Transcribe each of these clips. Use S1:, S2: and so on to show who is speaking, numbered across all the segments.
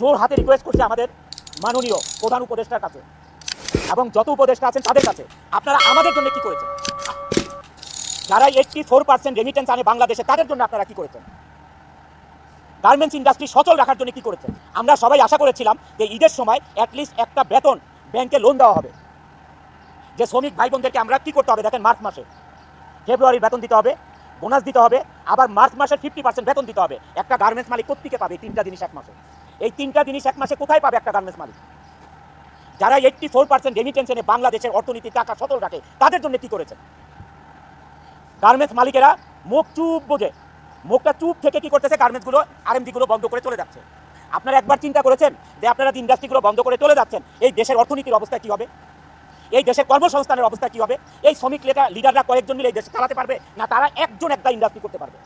S1: জোর হাতে রিকোয়েস্ট করছি আমাদের মাননীয় প্রধান উপদেষ্টার কাছে এবং যত উপদেষ্টা আছেন তাদের কাছে, আপনারা আমাদের জন্য কি করেছেন? যারা 84% রেমিটেন্স আনে বাংলাদেশে, তাদের জন্য আপনারা কি করেছেন? গার্মেন্টস ইন্ডাস্ট্রি সচল রাখার জন্য কি করেছেন? আমরা সবাই আশা করেছিলাম যে ঈদের সময় অ্যাটলিস্ট একটা বেতন ব্যাংকে লোন দেওয়া হবে। যে শ্রমিক ভাই বোনদেরকে আমরা কি করতে হবে দেখেন, মার্চ মাসে ফেব্রুয়ারির বেতন দিতে হবে, বোনাস দিতে হবে, আবার মার্চ মাসের 50% বেতন দিতে হবে। একটা গার্মেন্টস মালিক কোত্থেকে পাবে তিনটা জিনিস এক মাসে? এই তিনটা জিনিস এক মাসে কোথায় পাবে একটা গার্মেন্টস মালিক? যারা 84% রেমিটেন্স এনে বাংলাদেশের অর্থনীতি টাকা সচল রাখে, তাদের জন্য কি করেছেন? গার্মেন্টস মালিকেরা মুখ চুপ বোঝে, মুখটা চুপ থেকে কি করতেছে, গার্মেন্টসগুলো আরএমজিগুলো বন্ধ করে চলে যাচ্ছে। আপনারা একবার চিন্তা করেছেন যে আপনারা ইন্ডাস্ট্রিগুলো বন্ধ করে চলে যাচ্ছেন, এই দেশের অর্থনীতির অবস্থা কি হবে? এই দেশের কর্মসংস্থানের অবস্থা কি হবে? এই শ্রমিক লিডাররা কয়েকজন মিলে এই দেশ চালাতে পারবে না? তারা একজন একটা ইন্ডাস্ট্রি করতে পারবে।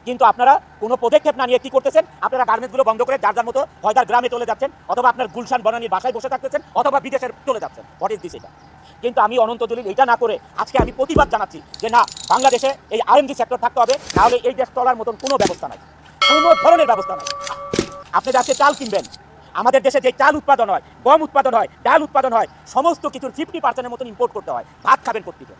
S1: কিন্তু আপনারা কোনো পদক্ষেপ না নিয়ে কি করতেছেন? আপনারা গার্মেন্টসগুলো বন্ধ করে যার যার মতো হয় তার গ্রামে চলে যাচ্ছেন, অথবা আপনার গুলশান বনানীর বাসায় বসে থাকতেছেন, অথবা বিদেশে চলে যাচ্ছেন। What is this? এটা কিন্তু আমি অনন্ত জলিল এটা না করে আজকে আমি প্রতিবাদ জানাচ্ছি যে না, বাংলাদেশে এই আরএমজি সেক্টর থাকতে হবে, নাহলে এই দেশ চলার মতন কোনো ব্যবস্থা নাই, কোনো ধরনের ব্যবস্থা নাই। আপনি আজকে চাল কিনবেন, আমাদের দেশে যে চাল উৎপাদন হয়, গম উৎপাদন হয়, ডাল উৎপাদন হয়, সমস্ত কিছুর 50%-এর মতন ইম্পোর্ট করতে হয়। ভাত খাবেন কোত্থেকে?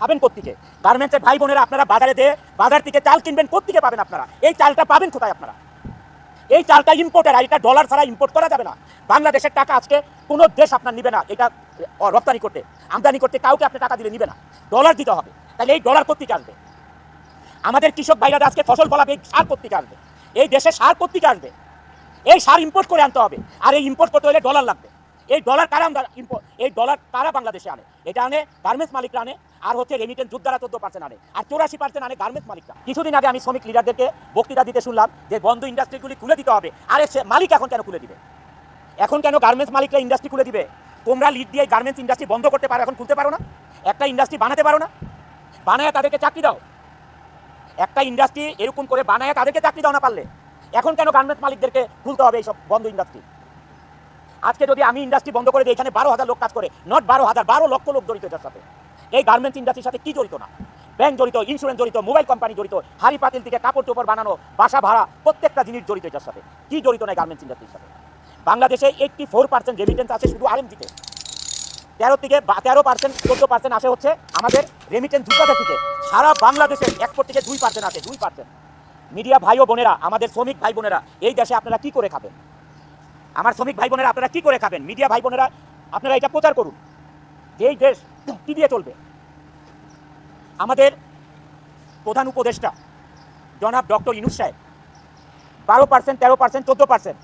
S1: খাবেন কোত্থেকে? গার্মেন্টসের ভাই বোনেরা আপনারা বাজারে দিয়ে বাজার থেকে চাল কিনবেন, কোত্থেকে পাবেন আপনারা? এই চালটা পাবেন কোথায় আপনারা? এই চালটা ইম্পোর্টের, আর এটা ডলার ছাড়া ইম্পোর্ট করা যাবে না। বাংলাদেশের টাকা আজকে কোনো দেশ আপনার নিবে না, এটা রপ্তানি করতে, আমদানি করতে কাউকে আপনি টাকা দিলে নিবে না, ডলার দিতে হবে। তাহলে এই ডলার কোত্থেকে আসবে? আমাদের কৃষক ভাইরা আজকে ফসল ফলাবে, এই সার কোত্থেকে আসবে? এই দেশে সার কোত্থেকে আসবে? এই সার ইম্পোর্ট করে আনতে হবে, আর এই ইম্পোর্ট করতে হলে ডলার লাগবে। এই ডলার কারা এই ডলার কারা বাংলাদেশে আনে? এটা আনে গার্মেন্টস মালিকরা আনে, আর হচ্ছে রেমিটেন্স যোদ্ধারা 14% আনে, আর 84% আনে গার্মেন্টস মালিকরা। কিছুদিন আগে আমি শ্রমিক লিডারদেরকে বক্তৃতা দিতে শুনলাম যে বন্ধ ইন্ডাস্ট্রিগুলি খুলে দিতে হবে। আরে সে মালিক এখন কেন খুলে দিবে? এখন কেন গার্মেন্টস মালিকরা ইন্ডাস্ট্রি খুলে দিবে? তোমরা লিড দিয়ে গার্মেন্টস ইন্ডাস্ট্রি বন্ধ করতে পারো, এখন খুলতে পারো না? একটা ইন্ডাস্ট্রি বানাতে পারো না? বানায় তাদেরকে চাকরি দাও। একটা ইন্ডাস্ট্রি এরকম করে বানায় তাদেরকে চাকরি দাও না পারলে। এখন কেন গার্মেন্টস মালিকদেরকে খুলতে হবে এইসব বন্ধ ইন্ডাস্ট্রি? আজকে যদি আমি ইন্ডাস্ট্রি বন্ধ করে দিই, এখানে 12,000 লোক কাজ করে, নট 12,000, 12 লক্ষ লোক জড়িত এটার সাথে। এই গার্মেন্টস ইন্ডাস্ট্রির সাথে কি জড়িত না? ব্যাংক জড়িত, ইন্স্যুরেন্স জড়িত, মোবাইল কোম্পানি জড়িত, হাড়ি পাতিল থেকে কাপড় চোপড় বানানো, বাসা ভাড়া, প্রত্যেকটা জিনিস জড়িত এটার সাথে। কি জড়িত নাই গার্মেন্টস ইন্ডাস্ট্রির সাথে? বাংলাদেশে 84% রেমিটেন্স আছে শুধু আরএমজিতে। 13% 14% আসে হচ্ছে আমাদের রেমিটেন্স যোদ্ধাদের থেকে। সারা বাংলাদেশের এক্সপোর্ট থেকে 2% আছে, 2%। মিডিয়া ভাই ও বোনেরা, আমাদের শ্রমিক ভাই বোনেরা, এই দেশে আপনারা কি করে খাবেন? আমার শ্রমিক ভাই বোনেরা, আপনারা কি করে খাবেন? মিডিয়া ভাই বোনেরা, আপনারা এটা প্রচার করুন যে এই দেশ কি দিয়ে চলবে। আমাদের প্রধান উপদেষ্টা জনাব ডক্টর ইউনূস সাহেব 12%, 13%, 14%